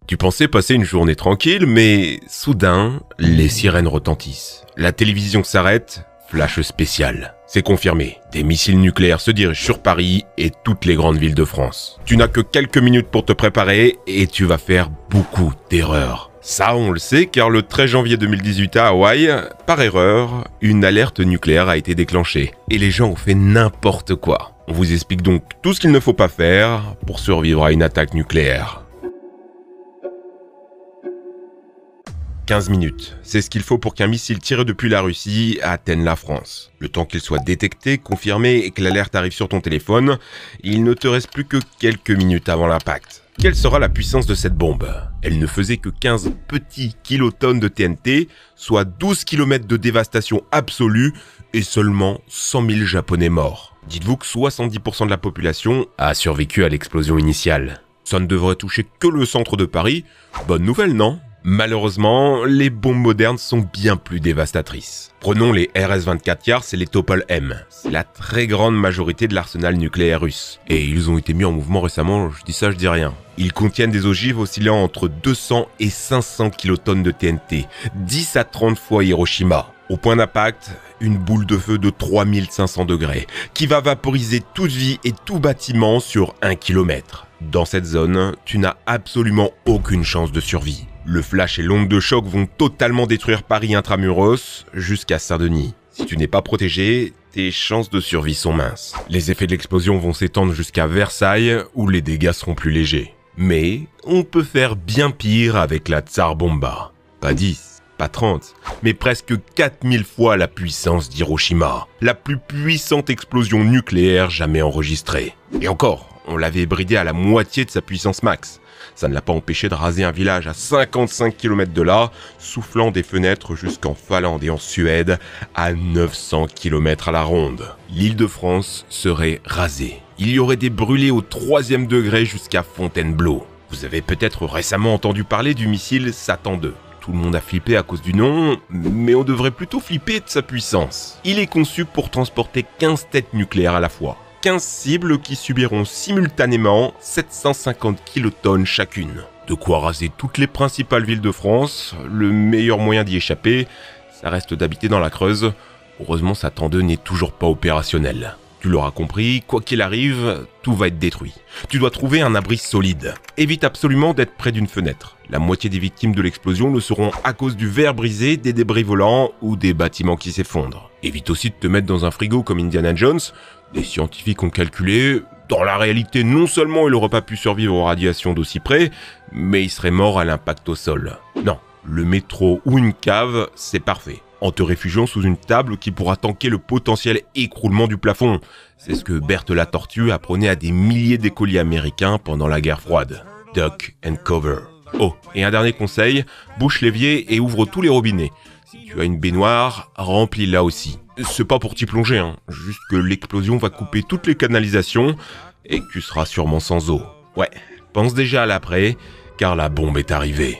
Tu pensais passer une journée tranquille, mais soudain, les sirènes retentissent. La télévision s'arrête, flash spécial. C'est confirmé, des missiles nucléaires se dirigent sur Paris et toutes les grandes villes de France. Tu n'as que quelques minutes pour te préparer et tu vas faire beaucoup d'erreurs. Ça, on le sait, car le 13 janvier 2018 à Hawaï, par erreur, une alerte nucléaire a été déclenchée. Et les gens ont fait n'importe quoi. On vous explique donc tout ce qu'il ne faut pas faire pour survivre à une attaque nucléaire. 15 minutes, c'est ce qu'il faut pour qu'un missile tiré depuis la Russie atteigne la France. Le temps qu'il soit détecté, confirmé et que l'alerte arrive sur ton téléphone, il ne te reste plus que quelques minutes avant l'impact. Quelle sera la puissance de cette bombe? Elle ne faisait que 15 petits kilotonnes de TNT, soit 12 km de dévastation absolue et seulement 100 000 Japonais morts. Dites-vous que 70% de la population a survécu à l'explosion initiale. Ça ne devrait toucher que le centre de Paris. Bonne nouvelle, non? Malheureusement, les bombes modernes sont bien plus dévastatrices. Prenons les RS-24 Yars et les Topol-M. C'est la très grande majorité de l'arsenal nucléaire russe. Et ils ont été mis en mouvement récemment, je dis ça, je dis rien. Ils contiennent des ogives oscillant entre 200 et 500 kilotonnes de TNT, 10 à 30 fois Hiroshima. Au point d'impact, une boule de feu de 3500 degrés, qui va vaporiser toute vie et tout bâtiment sur 1 km. Dans cette zone, tu n'as absolument aucune chance de survie. Le flash et l'onde de choc vont totalement détruire Paris intramuros jusqu'à Saint-Denis. Si tu n'es pas protégé, tes chances de survie sont minces. Les effets de l'explosion vont s'étendre jusqu'à Versailles, où les dégâts seront plus légers. Mais on peut faire bien pire avec la Tsar Bomba. Pas 10, pas 30, mais presque 4000 fois la puissance d'Hiroshima. La plus puissante explosion nucléaire jamais enregistrée. Et encore, on l'avait bridé à la moitié de sa puissance max. Ça ne l'a pas empêché de raser un village à 55 km de là, soufflant des fenêtres jusqu'en Finlande et en Suède à 900 km à la ronde. L'Île-de-France serait rasée. Il y aurait des brûlés au 3e degré jusqu'à Fontainebleau. Vous avez peut-être récemment entendu parler du missile Satan II. Tout le monde a flippé à cause du nom, mais on devrait plutôt flipper de sa puissance. Il est conçu pour transporter 15 têtes nucléaires à la fois. 15 cibles qui subiront simultanément 750 kilotonnes chacune. De quoi raser toutes les principales villes de France. Le meilleur moyen d'y échapper, ça reste d'habiter dans la Creuse. Heureusement, Satan II n'est toujours pas opérationnel. Tu l'auras compris, quoi qu'il arrive, tout va être détruit. Tu dois trouver un abri solide. Évite absolument d'être près d'une fenêtre. La moitié des victimes de l'explosion le seront à cause du verre brisé, des débris volants ou des bâtiments qui s'effondrent. Évite aussi de te mettre dans un frigo comme Indiana Jones. Les scientifiques ont calculé, dans la réalité, non seulement il n'aurait pas pu survivre aux radiations d'aussi près, mais il serait mort à l'impact au sol. Non, le métro ou une cave, c'est parfait. En te réfugiant sous une table qui pourra tanker le potentiel écroulement du plafond. C'est ce que Berthe la Tortue apprenait à des milliers d'écoliers américains pendant la guerre froide. Duck and cover. Oh, et un dernier conseil, bouche l'évier et ouvre tous les robinets. Si tu as une baignoire, remplis-la aussi. C'est pas pour t'y plonger, hein. Juste que l'explosion va couper toutes les canalisations et que tu seras sûrement sans eau. Ouais, pense déjà à l'après, car la bombe est arrivée.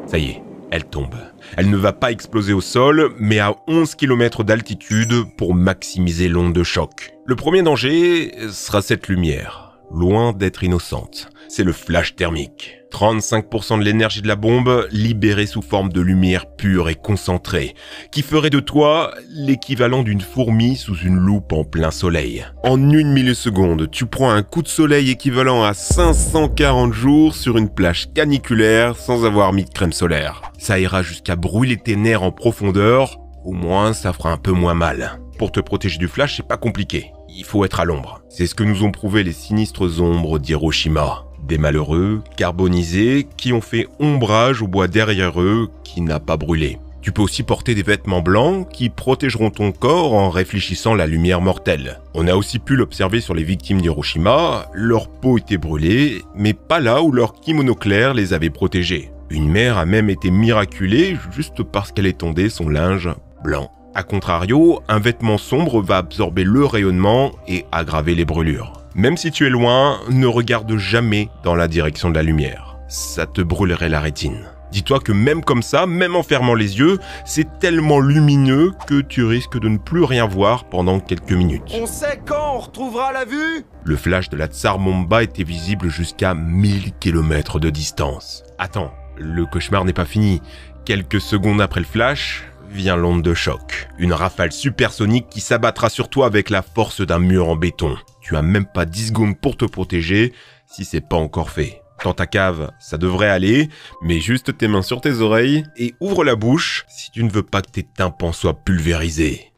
Ça y est, elle tombe. Elle ne va pas exploser au sol, mais à 11 km d'altitude pour maximiser l'onde de choc. Le premier danger sera cette lumière, loin d'être innocente. C'est le flash thermique. 35% de l'énergie de la bombe libérée sous forme de lumière pure et concentrée, qui ferait de toi l'équivalent d'une fourmi sous une loupe en plein soleil. En 1 milliseconde, tu prends un coup de soleil équivalent à 540 jours sur une plage caniculaire sans avoir mis de crème solaire. Ça ira jusqu'à brûler tes nerfs en profondeur, au moins ça fera un peu moins mal. Pour te protéger du flash, c'est pas compliqué. Il faut être à l'ombre. C'est ce que nous ont prouvé les sinistres ombres d'Hiroshima. Des malheureux, carbonisés, qui ont fait ombrage au bois derrière eux, qui n'a pas brûlé. Tu peux aussi porter des vêtements blancs qui protégeront ton corps en réfléchissant la lumière mortelle. On a aussi pu l'observer sur les victimes d'Hiroshima, leur peau était brûlée, mais pas là où leur kimono clair les avait protégés. Une mère a même été miraculée juste parce qu'elle étendait son linge blanc. A contrario, un vêtement sombre va absorber le rayonnement et aggraver les brûlures. Même si tu es loin, ne regarde jamais dans la direction de la lumière. Ça te brûlerait la rétine. Dis-toi que même comme ça, même en fermant les yeux, c'est tellement lumineux que tu risques de ne plus rien voir pendant quelques minutes. On sait quand on retrouvera la vue? Le flash de la Tsar Bomba était visible jusqu'à 1000 km de distance. Attends, le cauchemar n'est pas fini. Quelques secondes après le flash, vient l'onde de choc. Une rafale supersonique qui s'abattra sur toi avec la force d'un mur en béton. Tu as même pas 10 secondes pour te protéger si c'est pas encore fait. Dans ta cave, ça devrait aller, mais juste tes mains sur tes oreilles et ouvre la bouche si tu ne veux pas que tes tympans soient pulvérisés.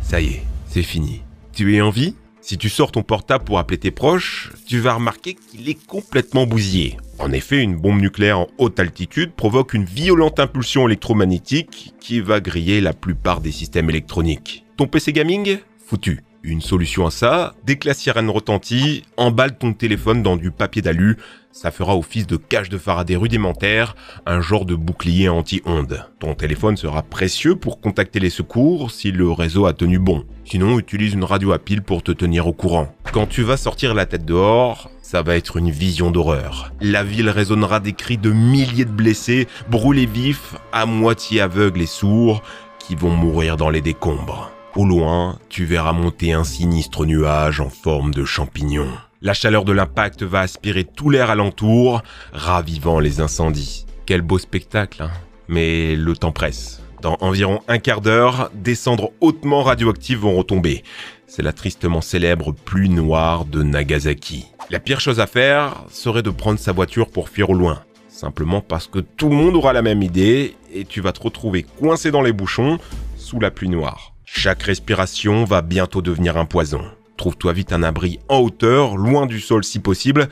Ça y est, c'est fini. Tu es en vie ? Si tu sors ton portable pour appeler tes proches, tu vas remarquer qu'il est complètement bousillé. En effet, une bombe nucléaire en haute altitude provoque une violente impulsion électromagnétique qui va griller la plupart des systèmes électroniques. Ton PC gaming ? Foutu. Une solution à ça, dès que la sirène retentit, emballe ton téléphone dans du papier d'alu, ça fera office de cage de Faraday rudimentaire, un genre de bouclier anti-ondes. Ton téléphone sera précieux pour contacter les secours si le réseau a tenu bon. Sinon, utilise une radio à pile pour te tenir au courant. Quand tu vas sortir la tête dehors, ça va être une vision d'horreur. La ville résonnera des cris de milliers de blessés, brûlés vifs, à moitié aveugles et sourds, qui vont mourir dans les décombres. Au loin, tu verras monter un sinistre nuage en forme de champignon. La chaleur de l'impact va aspirer tout l'air alentour, ravivant les incendies. Quel beau spectacle, hein ? Mais le temps presse. Dans environ un quart d'heure, des cendres hautement radioactives vont retomber. C'est la tristement célèbre pluie noire de Nagasaki. La pire chose à faire serait de prendre sa voiture pour fuir au loin. Simplement parce que tout le monde aura la même idée et tu vas te retrouver coincé dans les bouchons sous la pluie noire. Chaque respiration va bientôt devenir un poison. Trouve-toi vite un abri en hauteur, loin du sol si possible,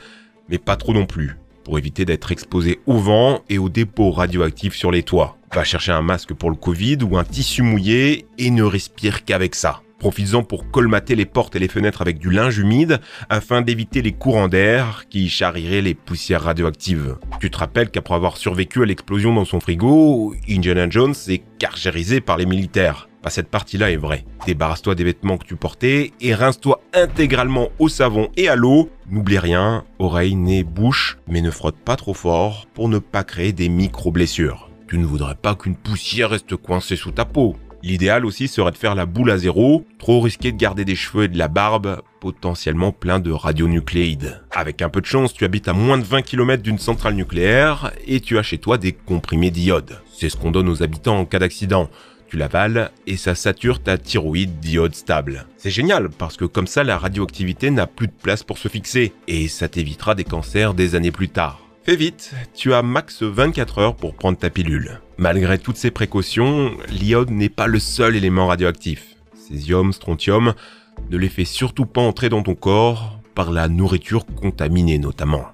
mais pas trop non plus, pour éviter d'être exposé au vent et aux dépôts radioactifs sur les toits. Va chercher un masque pour le Covid ou un tissu mouillé et ne respire qu'avec ça. Profites-en pour colmater les portes et les fenêtres avec du linge humide afin d'éviter les courants d'air qui charrieraient les poussières radioactives. Tu te rappelles qu'après avoir survécu à l'explosion dans son frigo, Indiana Jones est carcérisé par les militaires. Cette partie-là est vraie. Débarrasse-toi des vêtements que tu portais et rince-toi intégralement au savon et à l'eau. N'oublie rien, oreilles, nez, bouche, mais ne frotte pas trop fort pour ne pas créer des micro-blessures. Tu ne voudrais pas qu'une poussière reste coincée sous ta peau. L'idéal aussi serait de faire la boule à zéro, trop risqué de garder des cheveux et de la barbe, potentiellement plein de radionucléides. Avec un peu de chance, tu habites à moins de 20 km d'une centrale nucléaire et tu as chez toi des comprimés d'iode. C'est ce qu'on donne aux habitants en cas d'accident. Tu l'avales et ça sature ta thyroïde d'iode stable. C'est génial parce que comme ça la radioactivité n'a plus de place pour se fixer et ça t'évitera des cancers des années plus tard. Fais vite, tu as max 24 heures pour prendre ta pilule. Malgré toutes ces précautions, l'iode n'est pas le seul élément radioactif. Césium, strontium, ne les fais surtout pas entrer dans ton corps par la nourriture contaminée notamment.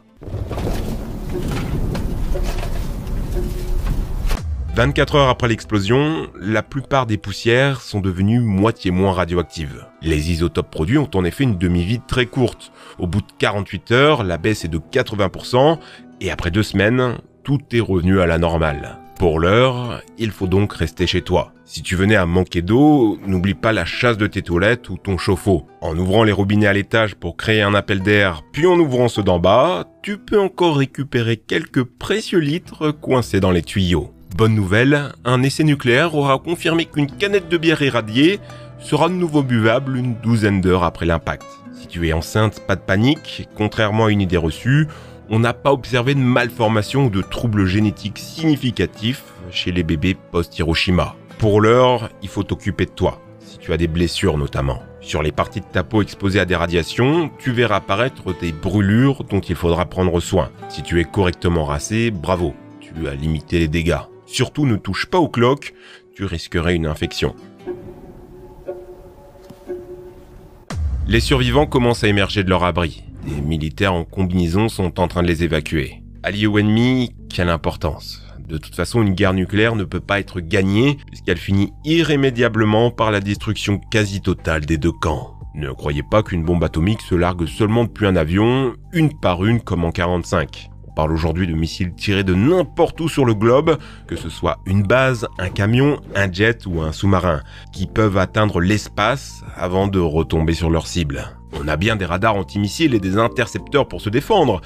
24 heures après l'explosion, la plupart des poussières sont devenues moitié moins radioactives. Les isotopes produits ont en effet une demi-vie très courte. Au bout de 48 heures, la baisse est de 80% et après 2 semaines, tout est revenu à la normale. Pour l'heure, il faut donc rester chez toi. Si tu venais à manquer d'eau, n'oublie pas la chasse de tes toilettes ou ton chauffe-eau. En ouvrant les robinets à l'étage pour créer un appel d'air, puis en ouvrant ceux d'en bas, tu peux encore récupérer quelques précieux litres coincés dans les tuyaux. Bonne nouvelle, un essai nucléaire aura confirmé qu'une canette de bière irradiée sera de nouveau buvable une douzaine d'heures après l'impact. Si tu es enceinte, pas de panique, contrairement à une idée reçue, on n'a pas observé de malformation ou de troubles génétiques significatifs chez les bébés post-Hiroshima. Pour l'heure, il faut t'occuper de toi, si tu as des blessures notamment. Sur les parties de ta peau exposées à des radiations, tu verras apparaître des brûlures dont il faudra prendre soin. Si tu es correctement rincé, bravo, tu as limité les dégâts. Surtout ne touche pas au cloques, tu risquerais une infection. Les survivants commencent à émerger de leur abri. Des militaires en combinaison sont en train de les évacuer. Alliés ou ennemis, quelle importance. De toute façon, une guerre nucléaire ne peut pas être gagnée puisqu'elle finit irrémédiablement par la destruction quasi totale des deux camps. Ne croyez pas qu'une bombe atomique se largue seulement depuis un avion, une par une comme en 1945. parle aujourd'hui de missiles tirés de n'importe où sur le globe, que ce soit une base, un camion, un jet ou un sous-marin, qui peuvent atteindre l'espace avant de retomber sur leur cible. On a bien des radars antimissiles et des intercepteurs pour se défendre,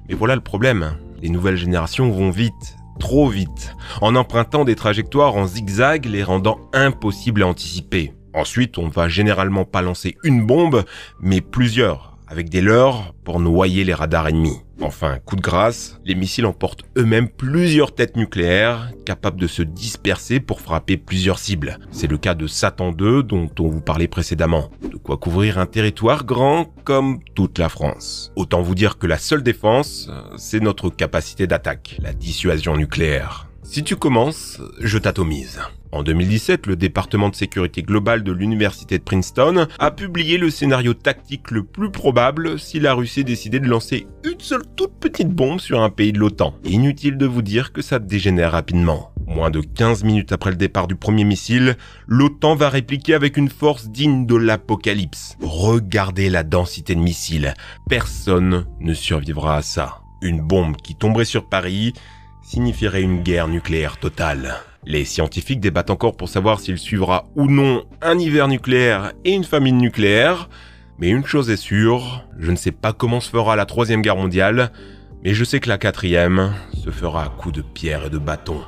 mais voilà le problème, les nouvelles générations vont vite, trop vite, en empruntant des trajectoires en zigzag les rendant impossibles à anticiper. Ensuite, on ne va généralement pas lancer une bombe, mais plusieurs, avec des leurres pour noyer les radars ennemis. Enfin, coup de grâce, les missiles emportent eux-mêmes plusieurs têtes nucléaires, capables de se disperser pour frapper plusieurs cibles. C'est le cas de Satan II dont on vous parlait précédemment. De quoi couvrir un territoire grand comme toute la France. Autant vous dire que la seule défense, c'est notre capacité d'attaque, la dissuasion nucléaire. Si tu commences, je t'atomise. En 2017, le département de sécurité globale de l'université de Princeton a publié le scénario tactique le plus probable si la Russie décidait de lancer une seule toute petite bombe sur un pays de l'OTAN. Inutile de vous dire que ça dégénère rapidement. Moins de 15 minutes après le départ du premier missile, l'OTAN va répliquer avec une force digne de l'apocalypse. Regardez la densité de missiles. Personne ne survivra à ça. Une bombe qui tomberait sur Paris signifierait une guerre nucléaire totale. Les scientifiques débattent encore pour savoir s'il suivra ou non un hiver nucléaire et une famine nucléaire, mais une chose est sûre, je ne sais pas comment se fera la 3e guerre mondiale, mais je sais que la 4e se fera à coups de pierre et de bâton.